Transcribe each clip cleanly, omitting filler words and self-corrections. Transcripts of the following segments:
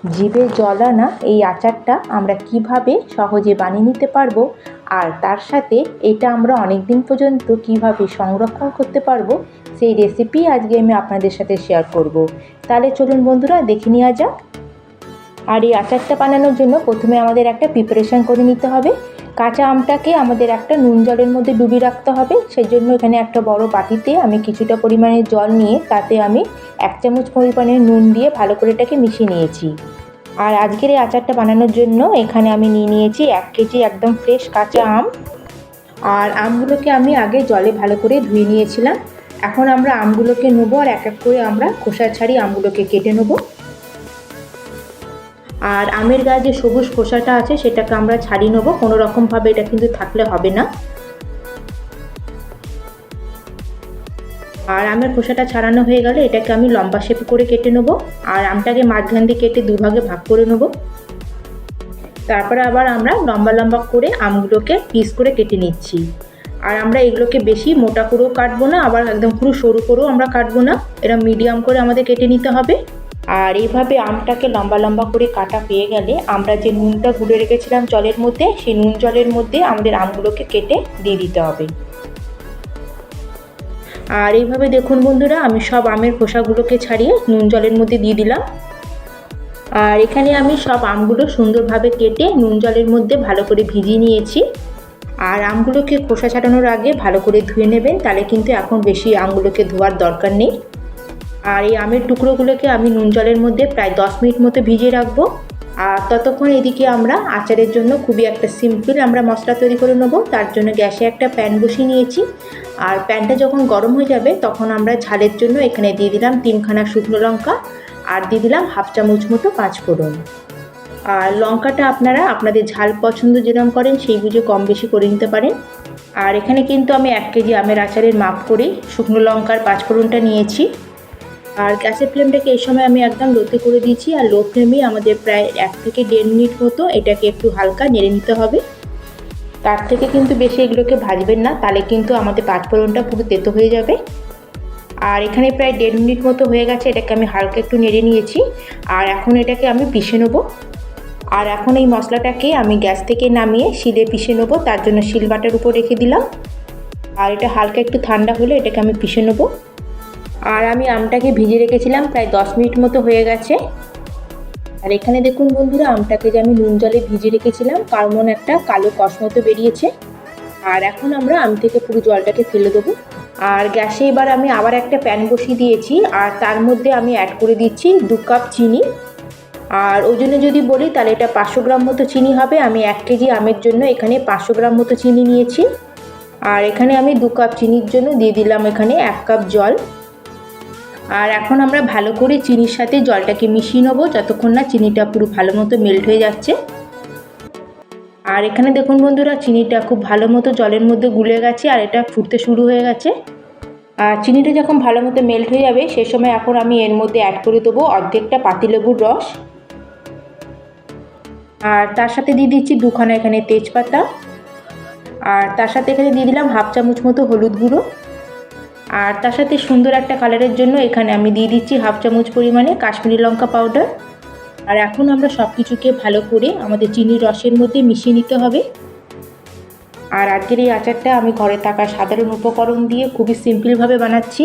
জিভে জল আনা এই আচারটা আমরা কিভাবে সহজে বানিয়ে নিতে পারবো আর তার সাথে এটা আমরা অনেক দিন পর্যন্ত কিভাবে সংরক্ষণ করতে পারবো সেই রেসিপি আজকে আমি আপনাদের সাথে শেয়ার করব। তাহলে চলুন বন্ধুরা দেখে নেওয়া যাক। আর এই আচারটা বানানোর জন্য প্রথমে আমাদের একটা প্রিপারেশান করে নিতে হবে। কাঁচা আমটাকে আমাদের একটা নুন জলের মধ্যে ডুবিয়ে রাখতে হবে। সেই জন্য এখানে একটা বড় বাটিতে আমি কিছুটা পরিমাণে জল নিয়ে তাতে আমি 1 চামচ পরিমাণে নুন দিয়ে ভালো করে এটাকে মিশিয়ে নিয়েছি। আর আজকের এই আচারটা বানানোর জন্য এখানে আমি নিয়ে নিয়েছি 1 কেজি একদম ফ্রেশ কাঁচা আম। আর আমগুলোকে আমি আগে জলে ভালো করে ধুয়ে নিয়েছিলাম। এখন আমরা আমগুলোকে নেবো আর এক এক করে আমরা খোসা ছাড়িয়ে আমগুলোকে কেটে নেবো। আর আমের গায়ে যে সবুজ খোসাটা আছে সেটাকে আমরা ছাড়িয়ে নেবো, কোনো রকমভাবে এটা কিন্তু থাকলে হবে না। আর আমের খোসাটা ছাড়ানো হয়ে গেলে এটাকে আমি লম্বা শেপ করে কেটে নেবো। আর আমটাকে মাঝখান দিয়ে কেটে দুভাগে ভাগ করে নেবো। তারপরে আবার আমরা লম্বা লম্বা করে আমগুলোকে পিস করে কেটে নিচ্ছি। আর আমরা এগুলোকে বেশি মোটা করেও কাটবো না, আবার একদম পুরো সরু করেও আমরা কাটবো না, এরা মিডিয়াম করে আমাদের কেটে নিতে হবে। আর এইভাবে আমটাকে লম্বা লম্বা করে কাটা পেয়ে গেলে আমরা যে নুনটা গুলে রেখেছিলাম জলের মধ্যে, সেই নুন জলের মধ্যে আমাদের আমগুলোকে কেটে দিয়ে দিতে হবে। আর এইভাবে দেখুন বন্ধুরা, আমি সব আমের খোসাগুলোকে ছাড়িয়ে নুন জলের মধ্যে দিয়ে দিলাম। আর এখানে আমি সব আমগুলো সুন্দরভাবে কেটে নুন জলের মধ্যে ভালো করে ভিজিয়ে নিয়েছি। আর আমগুলোকে খোসা ছাড়ানোর আগে ভালো করে ধুয়ে নেবেন, তাহলে কিন্তু এখন বেশি আমগুলোকে ধোয়ার দরকার নেই। আর এই আমের টুকরোগুলোকে আমি নুন জলের মধ্যে প্রায় 10 মিনিট মতো ভিজিয়ে রাখবো। আর ততক্ষণ এদিকে আমরা আচারের জন্য খুবই একটা সিম্পল আমরা মশলা তৈরি করে নেবো। তার জন্য গ্যাসে একটা প্যান বসিয়ে নিয়েছি। আর প্যানটা যখন গরম হয়ে যাবে তখন আমরা ঝালের জন্য এখানে দিয়ে দিলাম 3খানা শুকনো লঙ্কা আর দিয়ে দিলাম 1/2 চামচ মতো 5 ফোড়ন। আর লঙ্কাটা আপনারা আপনাদের ঝাল পছন্দ যেরকম করেন সেই বুঝে কম বেশি করে নিতে পারেন। আর এখানে কিন্তু আমি 1 কেজি আমের আচারের মাপ করে শুকনো লঙ্কার 5 ফোড়নটা নিয়েছি। আর গ্যাসের ফ্লেমটাকে এই সময় আমি একদম লোতে করে দিয়েছি। আর লো ফ্লেমে আমাদের প্রায় 1 থেকে 1.5 মিনিট মতো এটাকে একটু হালকা নেড়ে নিতে হবে। তার থেকে কিন্তু বেশি এগুলোকে ভাজবেন না, তাহলে কিন্তু আমাদের 5 ফোড়নটা পুরো তেতো হয়ে যাবে। আর এখানে প্রায় 1.5 মিনিট মতো হয়ে গেছে, এটাকে আমি হালকা একটু নেড়ে নিয়েছি। আর এখন এটাকে আমি পিষে নেবো। আর এখন এই মশলাটাকে আমি গ্যাস থেকে নামিয়ে শিলে পিষে নেবো, তার জন্য শিল বাটার উপর রেখে দিলাম। আর এটা হালকা একটু ঠান্ডা হলে এটাকে আমি পিষে নেবো। আর আমি আমটাকে ভিজে রেখেছিলাম প্রায় 10 মিনিট মতো হয়ে গেছে। আর এখানে দেখুন বন্ধুরা, আমটাকে যে আমি নুন জলে ভিজে রেখেছিলাম কেমন একটা কালো কষ মতো বেরিয়েছে। আর এখন আমরা আম থেকে পুরো জলটাকে ফেলে দেবো। আর গ্যাসে এবার আমি আবার একটা প্যান বসিয়ে দিয়েছি। আর তার মধ্যে আমি অ্যাড করে দিচ্ছি 2 কাপ চিনি। আর ওজনে যদি বলি তাহলে এটা 500 গ্রাম মতো চিনি হবে। আমি 1 কেজি আমের জন্য এখানে 500 গ্রাম মতো চিনি নিয়েছি। আর এখানে আমি 2 কাপ চিনির জন্য দিয়ে দিলাম এখানে 1 কাপ জল। আর এখন আমরা ভালো করে চিনির সাথে জলটাকে মিশিয়ে নেবো যতক্ষণ না চিনিটা পুরো ভালো মতো মেল্ট হয়ে যাচ্ছে। আর এখানে দেখুন বন্ধুরা, চিনিটা খুব ভালো মতো জলের মধ্যে গুলে গেছে আর এটা ফুটতে শুরু হয়ে গেছে। আর চিনিটা যখন ভালো মতো মেল্ট হয়ে যাবে সেই সময় এখন আমি এর মধ্যে অ্যাড করে দেবো অর্ধেকটা পাতিলেবুর রস। আর তার সাথে দিয়ে দিচ্ছি 2খানা এখানে তেজপাতা। আর তার সাথে এখানে দিয়ে দিলাম 1/2 চামচ মতো হলুদ গুঁড়ো। আর তার সাথে সুন্দর একটা কালারের জন্য এখানে আমি দিয়ে দিচ্ছি 1/2 চামচ পরিমাণে কাশ্মীরি লঙ্কা পাউডার। আর এখন আমরা সব কিছুকে ভালো করে আমাদের চিনির রসের মধ্যে মিশিয়ে নিতে হবে। আর আজকের এই আচারটা আমি ঘরে থাকা সাধারণ উপকরণ দিয়ে খুবই সিম্পলভাবে বানাচ্ছি।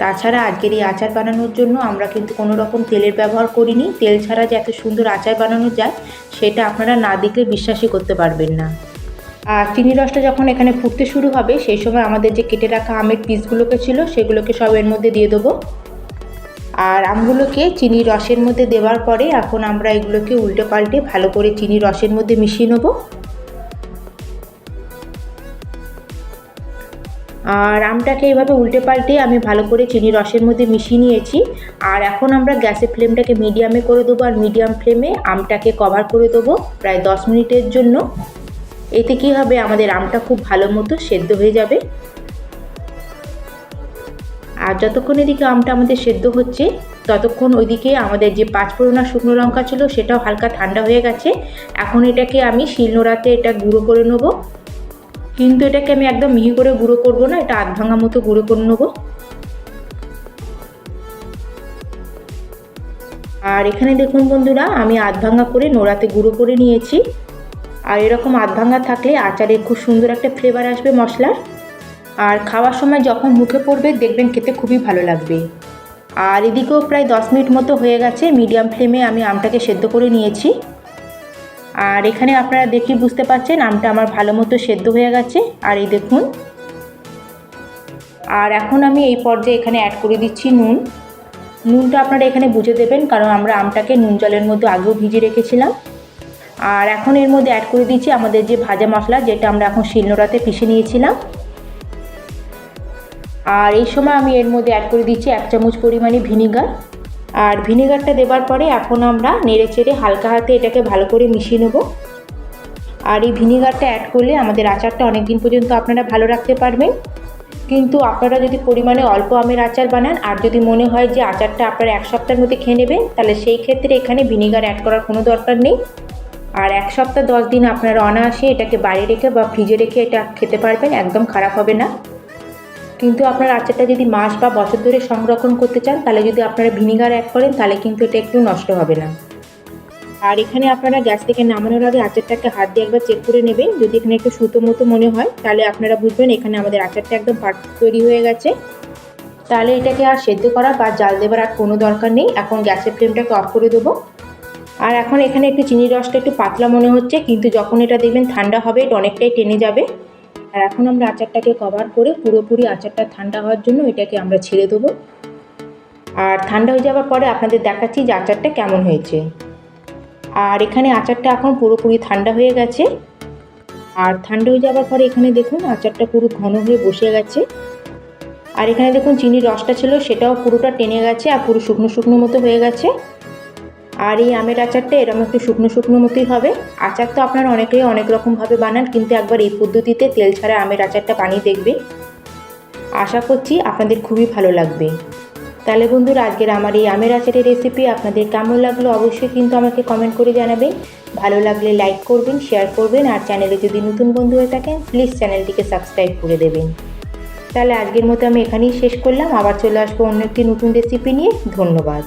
তাছাড়া আজকের এই আচার বানানোর জন্য আমরা কিন্তু কোনো রকম তেলের ব্যবহার করিনি। তেল ছাড়া যে এত সুন্দর আচার বানানো যায় সেটা আপনারা না দেখলে বিশ্বাসই করতে পারবেন না। আর চিনির রসটা যখন এখানে ফুটতে শুরু হবে সেই সময় আমাদের যে কেটে রাখা আমের পিসগুলোকে ছিল সেগুলোকে সব এর মধ্যে দিয়ে দেবো। আর আমগুলোকে চিনির রসের মধ্যে দেওয়ার পরে এখন আমরা এগুলোকে উল্টে পাল্টে ভালো করে চিনির রসের মধ্যে মিশিয়ে নেবো। আর আমটাকে এইভাবে উল্টে পাল্টে আমি ভালো করে চিনির রসের মধ্যে মিশিয়ে নিয়েছি। আর এখন আমরা গ্যাসের ফ্লেমটাকে মিডিয়ামে করে দেবো। আর মিডিয়াম ফ্লেমে আমটাকে কভার করে দেবো প্রায় 10 মিনিটের জন্য। এতে কী হবে, আমাদের আমটা খুব ভালো মতো সেদ্ধ হয়ে যাবে। আর যতক্ষণ এদিকে আমটা আমাদের সেদ্ধ হচ্ছে ততক্ষণ ওইদিকে আমাদের যে 5 ফোড়ন শুকনো লঙ্কা ছিল সেটাও হালকা ঠান্ডা হয়ে গেছে। এখন এটাকে আমি শিলনোড়াতে এটা গুঁড়ো করে নেবো। কিন্তু এটাকে আমি একদম মিহি করে গুঁড়ো করব না, এটা আধ ভাঙা মতো গুঁড়ো করে নেবো। আর এখানে দেখুন বন্ধুরা, আমি আধ ভাঙা করে নোড়াতে গুঁড়ো করে নিয়েছি। আর এরকম আধ ভাঙা থাকলে আচারে খুব সুন্দর একটা ফ্লেভার আসবে মশলার। আর খাওয়ার সময় যখন মুখে পড়বে দেখবেন খেতে খুবই ভালো লাগবে। আর এদিকেও প্রায় 10 মিনিট মতো হয়ে গেছে, মিডিয়াম ফ্লেমে আমি আমটাকে সেদ্ধ করে নিয়েছি। আর এখানে আপনারা দেখে বুঝতে পারছেন আমটা আমার ভালো মতো সেদ্ধ হয়ে গেছে। আর এই দেখুন, আর এখন আমি এই পর্যায়ে এখানে অ্যাড করে দিচ্ছি নুন। নুনটা আপনারা এখানে বুঝে দেবেন, কারণ আমরা আমটাকে নুন জলের মধ্যে আগেও ভিজিয়ে রেখেছিলাম। আর এখন এর মধ্যে অ্যাড করে দিচ্ছি আমাদের যে ভাজা মশলা, যেটা আমরা এখন শিলনোড়াতে পিষে নিয়েছিলাম। আর এই সময় আমি এর মধ্যে অ্যাড করে দিচ্ছি 1 চামচ পরিমাণে ভিনিগার। আর ভিনিগারটা দেওয়ার পরে এখন আমরা নেড়ে চেড়ে হালকা হাতে এটাকে ভালো করে মিশিয়ে নেব। আর এই ভিনিগারটা অ্যাড করলে আমাদের আচারটা অনেক দিন পর্যন্ত আপনারা ভালো রাখতে পারবেন। কিন্তু আপনারা যদি পরিমাণে অল্প আমের আচার বানান, আর যদি মনে হয় যে আচারটা আপনারা 1 সপ্তাহের মধ্যে খেয়ে নেবেন, তাহলে সেই ক্ষেত্রে এখানে ভিনিগার অ্যাড করার কোনো দরকার নেই। আর 1 সপ্তাহ 10 দিন আপনারা অনায়াসে এটাকে বাইরে রেখে বা ফ্রিজে রেখে এটা খেতে পারবেন, একদম খারাপ হবে না। কিন্তু আপনার আচারটা যদি মাস বা বছর ধরে সংরক্ষণ করতে চান, তাহলে যদি আপনারা ভিনিগার অ্যাড করেন, তাহলে কিন্তু এটা একটু নষ্ট হবে না। আর এখানে আপনারা গ্যাস থেকে নামানোর আগে আচারটাকে হাত দিয়ে একবার চেক করে নেবেন। যদি এখানে একটু সুতো মতো মনে হয়, তাহলে আপনারা বুঝবেন এখানে আমাদের আচারটা একদম পারফেক্ট তৈরি হয়ে গেছে। তাহলে এটাকে আর সেদ্ধ করা বা জাল দেবার আর কোনো দরকার নেই। এখন গ্যাসের ফ্লেমটাকে অফ করে দেবো। আর এখন এখানে একটু চিনির রসটা একটু পাতলা মনে হচ্ছে, কিন্তু যখন এটা দেখবেন ঠান্ডা হবে এটা অনেকটাই টেনে যাবে। আর এখন আমরা আচারটাকে কভার করে পুরোপুরি আচারটা ঠান্ডা হওয়ার জন্য এটাকে আমরা ছেড়ে দেবো। আর ঠান্ডা হয়ে যাওয়ার পরে আপনাদের দেখাচ্ছি যে আচারটা কেমন হয়েছে। আর এখানে আচারটা এখন পুরোপুরি ঠান্ডা হয়ে গেছে। আর ঠান্ডা হয়ে যাওয়ার পরে এখানে দেখুন আচারটা পুরো ঘন হয়ে বসে গেছে। আর এখানে দেখুন চিনির রসটা ছিল সেটাও পুরোটা টেনে গেছে আর পুরো শুকনো শুকনো মতো হয়ে গেছে। আর এই আমের আচারটা এরকম একটু শুকনো শুকনো মতোই হবে। আচার তো আপনারা অনেকেই অনেক রকমভাবে বানান, কিন্তু একবার এই পদ্ধতিতে তেল ছাড়া আমের আচারটা বানিয়ে দেখবে, আশা করছি আপনাদের খুবই ভালো লাগবে। তাহলে বন্ধুরা, আজকের আমার এই আমের আচারের রেসিপি আপনাদের কেমন লাগলো অবশ্যই কিন্তু আমাকে কমেন্ট করে জানাবেন। ভালো লাগলে লাইক করবেন, শেয়ার করবেন, আর চ্যানেলে যদি নতুন বন্ধু হয়ে থাকেন প্লিজ চ্যানেলটিকে সাবস্ক্রাইব করে দেবেন। তাহলে আজকের মতো আমি এখানেই শেষ করলাম, আবার চলে আসবো অন্য একটি নতুন রেসিপি নিয়ে। ধন্যবাদ।